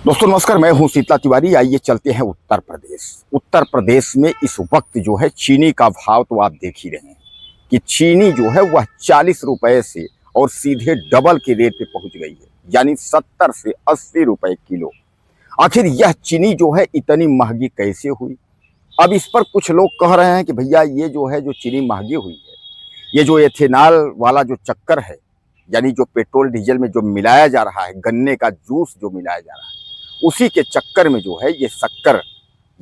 दोस्तों नमस्कार, मैं हूं शीतला तिवारी। आइए चलते हैं उत्तर प्रदेश। उत्तर प्रदेश में इस वक्त जो है चीनी का भाव तो आप देख ही रहे हैं कि चीनी जो है वह 40 रुपए से और सीधे डबल के रेट पे पहुंच गई है, यानी 70 से 80 रुपए किलो। आखिर यह चीनी जो है इतनी महंगी कैसे हुई? अब इस पर कुछ लोग कह रहे हैं कि भैया ये जो है जो चीनी महंगी हुई है, ये जो एथेनॉल वाला जो चक्कर है, यानी जो पेट्रोल डीजल में जो मिलाया जा रहा है, गन्ने का जूस जो मिलाया जा रहा है, उसी के चक्कर में जो है ये शक्कर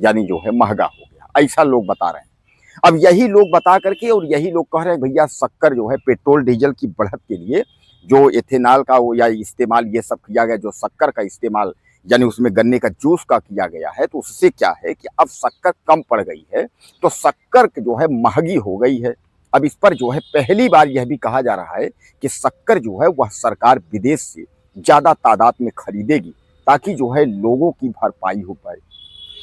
यानी जो है महंगा हो गया, ऐसा लोग बता रहे हैं। अब यही लोग बता करके और यही लोग कह रहे हैं भैया शक्कर जो है पेट्रोल डीजल की बढ़त के लिए जो एथेनॉल का वो या इस्तेमाल ये सब किया गया, जो शक्कर का इस्तेमाल यानी उसमें गन्ने का जूस का किया गया है, तो उससे क्या है कि अब शक्कर कम पड़ गई है, तो शक्कर जो है महंगी हो गई है। अब इस पर जो है पहली बार यह भी कहा जा रहा है कि शक्कर जो है वह सरकार विदेश से ज्यादा तादाद में खरीदेगी ताकि जो है लोगों की भरपाई हो पाए।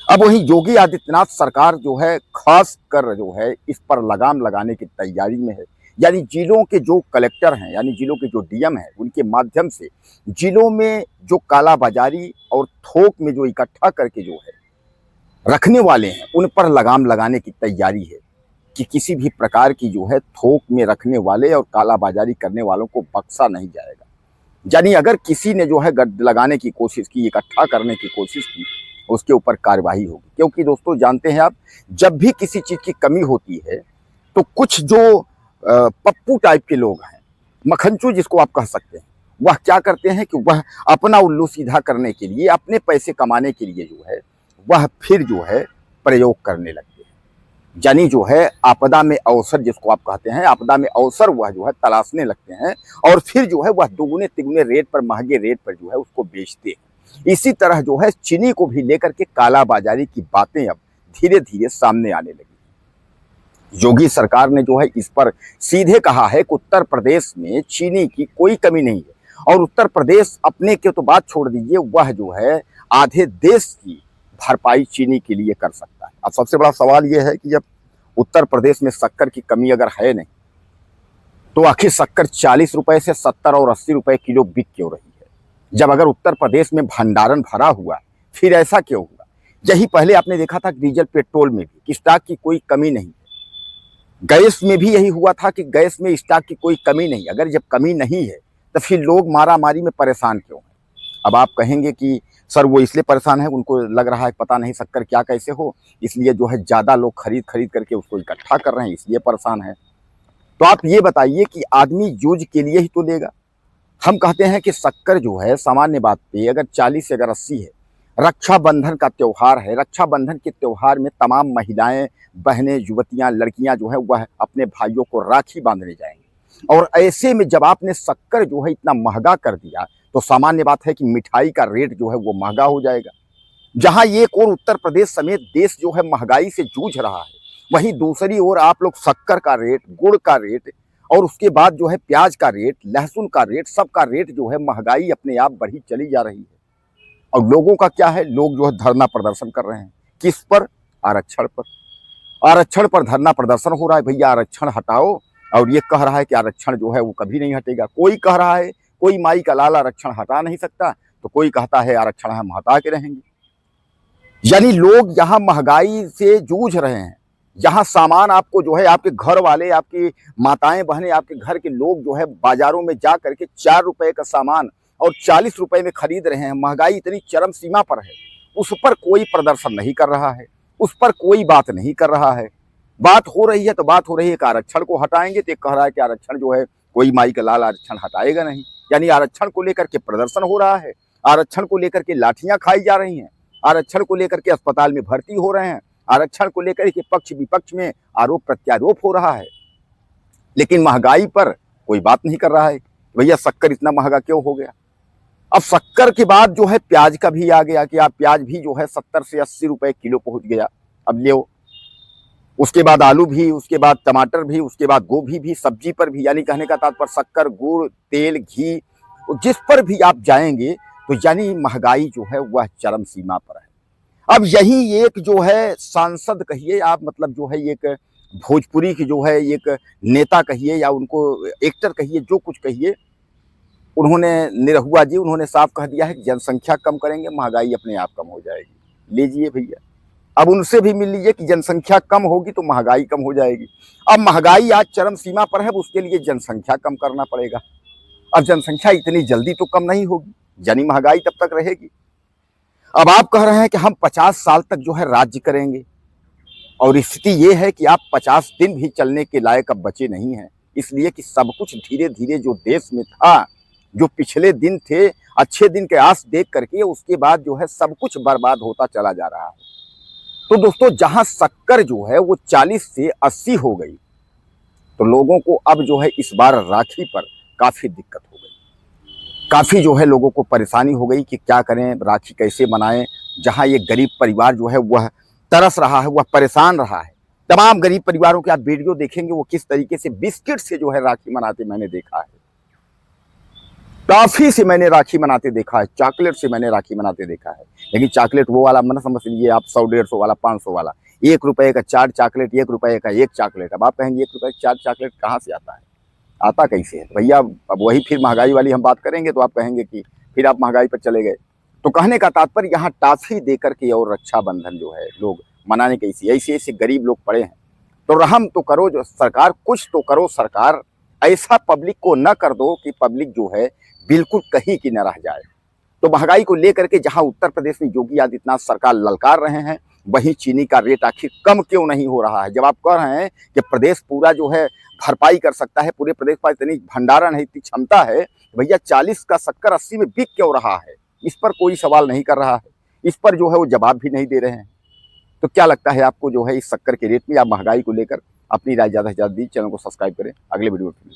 अब वहीं योगी आदित्यनाथ सरकार जो है खास कर जो है इस पर लगाम लगाने की तैयारी में है, यानी जिलों के जो कलेक्टर हैं, यानी जिलों के जो डीएम हैं, उनके माध्यम से जिलों में जो कालाबाजारी और थोक में जो इकट्ठा करके जो है रखने वाले हैं, उन पर लगाम लगाने की तैयारी है कि किसी भी प्रकार की जो है थोक में रखने वाले और कालाबाजारी करने वालों को बख्शा नहीं जाएगा। यानी अगर किसी ने जो है गद लगाने की कोशिश की, इकट्ठा करने की कोशिश की, उसके ऊपर कार्रवाई होगी। क्योंकि दोस्तों जानते हैं आप, जब भी किसी चीज की कमी होती है तो कुछ जो पप्पू टाइप के लोग हैं, मक्खनचू जिसको आप कह सकते हैं, वह क्या करते हैं कि वह अपना उल्लू सीधा करने के लिए, अपने पैसे कमाने के लिए जो है वह फिर जो है प्रयोग करने लगते हैं। यानी जो है आपदा में अवसर जिसको आप कहते हैं, आपदा में अवसर वह जो है तलाशने लगते हैं और फिर जो है वह दुगुने तिगुने रेट पर, महंगे रेट पर जो है उसको बेचते हैं। इसी तरह जो है चीनी को भी लेकर के कालाबाजारी की बातें अब धीरे धीरे सामने आने लगी। योगी सरकार ने जो है इस पर सीधे कहा है कि उत्तर प्रदेश में चीनी की कोई कमी नहीं है और उत्तर प्रदेश अपने के तो बात छोड़ दीजिए, वह जो है आधे देश की भरपाई चीनी के लिए कर सकता है। अब सबसे बड़ा सवाल यह है कि जब उत्तर प्रदेश में शक्कर की कमी अगर है नहीं, तो आखिर शक्कर 40 रुपए से 70 और 80 रुपए किलो बिक क्यों रही है? जब अगर उत्तर प्रदेश में भंडारण भरा हुआ है, फिर ऐसा क्यों हुआ? यही पहले आपने देखा था डीजल पेट्रोल में भी कि स्टॉक की कोई कमी नहीं है। गैस में भी यही हुआ था कि गैस में स्टॉक की कोई कमी नहीं। अगर जब कमी नहीं है तो फिर लोग मारा मारी में परेशान क्यों हैं? अब आप कहेंगे कि सर वो इसलिए परेशान है, उनको लग रहा है पता नहीं शक्कर क्या कैसे हो, इसलिए जो है ज़्यादा लोग खरीद खरीद करके उसको इकट्ठा कर रहे हैं, इसलिए परेशान है। तो आप ये बताइए कि आदमी यूज के लिए ही तो लेगा। हम कहते हैं कि शक्कर जो है सामान्य बात पे अगर 40 से अगर 80 है, रक्षाबंधन का त्यौहार है, रक्षाबंधन के त्यौहार में तमाम महिलाएं, बहनें, युवतियां, लड़कियां जो है वह अपने भाइयों को राखी बांधने जाएंगी और ऐसे में जब आपने शक्कर जो है इतना महंगा कर दिया, तो सामान्य बात है कि मिठाई का रेट जो है वो महंगा हो जाएगा। जहां एक और उत्तर प्रदेश समेत देश जो है महंगाई से जूझ रहा है, वहीं दूसरी ओर आप लोग शक्कर का रेट, गुड़ का रेट और उसके बाद जो है प्याज का रेट, लहसुन का रेट, सबका रेट जो है महंगाई अपने आप बढ़ी चली जा रही है। और लोगों का क्या है, लोग जो है धरना प्रदर्शन कर रहे हैं। किस पर? आरक्षण पर। आरक्षण पर धरना प्रदर्शन हो रहा है, भैया आरक्षण हटाओ। और ये कह रहा है कि आरक्षण जो है वो कभी नहीं हटेगा। कोई कह रहा है कोई माई का लाल आरक्षण हटा नहीं सकता, तो कोई कहता है आरक्षण हम हटा के रहेंगे। यानी लोग यहाँ महंगाई से जूझ रहे हैं। यहाँ सामान आपको जो है आपके घर वाले, आपकी माताएं बहनें, आपके घर के लोग जो है बाजारों में जा करके 4 रुपए का सामान और 40 रुपए में खरीद रहे हैं। महंगाई इतनी चरम सीमा पर है, उस पर कोई प्रदर्शन नहीं कर रहा है, उस पर कोई बात नहीं कर रहा है। बात हो रही है तो बात हो रही है कि आरक्षण को हटाएंगे, तो कह रहा है कि आरक्षण जो है कोई माई का लाल आरक्षण हटाएगा नहीं। यानी आरक्षण को लेकर के प्रदर्शन हो रहा है, आरक्षण को लेकर के लाठियां खाई जा रही हैं, आरक्षण को लेकर के अस्पताल में भर्ती हो रहे हैं, आरक्षण को लेकर के पक्ष विपक्ष में आरोप प्रत्यारोप हो रहा है, लेकिन महंगाई पर कोई बात नहीं कर रहा है। भैया शक्कर इतना महंगा क्यों हो गया? अब शक्कर के बाद जो है प्याज का भी आ गया कि आप प्याज भी जो है 70 से 80 रुपए किलो पहुंच गया। अब ले उसके बाद आलू भी, उसके बाद टमाटर भी, उसके बाद गोभी भी, सब्जी पर भी, यानी कहने का तात्पर्य शक्कर, गुड़, तेल, घी, जिस पर भी आप जाएंगे तो यानी महंगाई जो है वह चरम सीमा पर है। अब यही एक जो है सांसद कहिए आप, मतलब जो है एक भोजपुरी की जो है एक नेता कहिए या उनको एक्टर कहिए, जो कुछ कहिए, उन्होंने निरहुआ जी उन्होंने साफ कह दिया है कि जनसंख्या कम करेंगे, महंगाई अपने आप कम हो जाएगी। लीजिए भैया, अब उनसे भी मिल लीजिए कि जनसंख्या कम होगी तो महंगाई कम हो जाएगी। अब महंगाई आज चरम सीमा पर है, उसके लिए जनसंख्या कम करना पड़ेगा। अब जनसंख्या इतनी जल्दी तो कम नहीं होगी, यानी महंगाई तब तक रहेगी। अब आप कह रहे हैं कि हम 50 साल तक जो है राज्य करेंगे, और स्थिति ये है कि आप 50 दिन भी चलने के लायक अब बचे नहीं हैं, इसलिए कि सब कुछ धीरे धीरे जो देश में था, जो पिछले दिन थे, अच्छे दिन के आस देख करके उसके बाद जो है सब कुछ बर्बाद होता चला जा रहा है। तो दोस्तों, जहां शक्कर जो है वो 40 से 80 हो गई, तो लोगों को अब जो है इस बार राखी पर काफी दिक्कत हो गई, काफी जो है लोगों को परेशानी हो गई कि क्या करें, राखी कैसे मनाएं। जहां ये गरीब परिवार जो है वह तरस रहा है, वह परेशान रहा है। तमाम गरीब परिवारों के आप वीडियो देखेंगे वो किस तरीके से बिस्किट से जो है राखी मनाते मैंने देखा है, टॉफी से मैंने राखी मनाते देखा है, चॉकलेट से मैंने राखी मनाते देखा है। लेकिन चॉकलेट वो वाला मत समझ लीजिए आप 100-150 वाला, 500 वाला, 1 रुपए का 4 चॉकलेट, 1 रुपए का 1 चॉकलेट। अब आप कहेंगे 1 रुपए का 4 चॉकलेट कहाँ से आता है, आता कैसे है भैया? अब वही फिर महंगाई वाली हम बात करेंगे तो आप कहेंगे कि फिर आप महंगाई पर चले गए। तो कहने का तात्पर्य यहाँ टॉफी देकर के और रक्षाबंधन जो है लोग मनाने के ऐसे ऐसे गरीब लोग पड़े हैं। तो रहम तो करो जो सरकार, कुछ तो करो सरकार, ऐसा पब्लिक को न कर दो कि पब्लिक जो है बिल्कुल कहीं की न रह जाए। तो महंगाई को लेकर के जहां उत्तर प्रदेश में योगी आदित्यनाथ सरकार ललकार रहे हैं, वहीं चीनी का रेट आखिर कम क्यों नहीं हो रहा है? जब आप कह रहे हैं कि प्रदेश पूरा जो है भरपाई कर सकता है, पूरे प्रदेश पर इतनी भंडारण है, इतनी क्षमता है, भैया 40 का शक्कर 80 में बिक क्यों रहा है? इस पर कोई सवाल नहीं कर रहा है, इस पर जो है वो जवाब भी नहीं दे रहे हैं। तो क्या लगता है आपको जो है इस शक्कर के रेट में या महंगाई को लेकर? अपनी राय ज़्यादा से ज़्यादा दी, चैनल को सब्सक्राइब करें, अगले वीडियो में।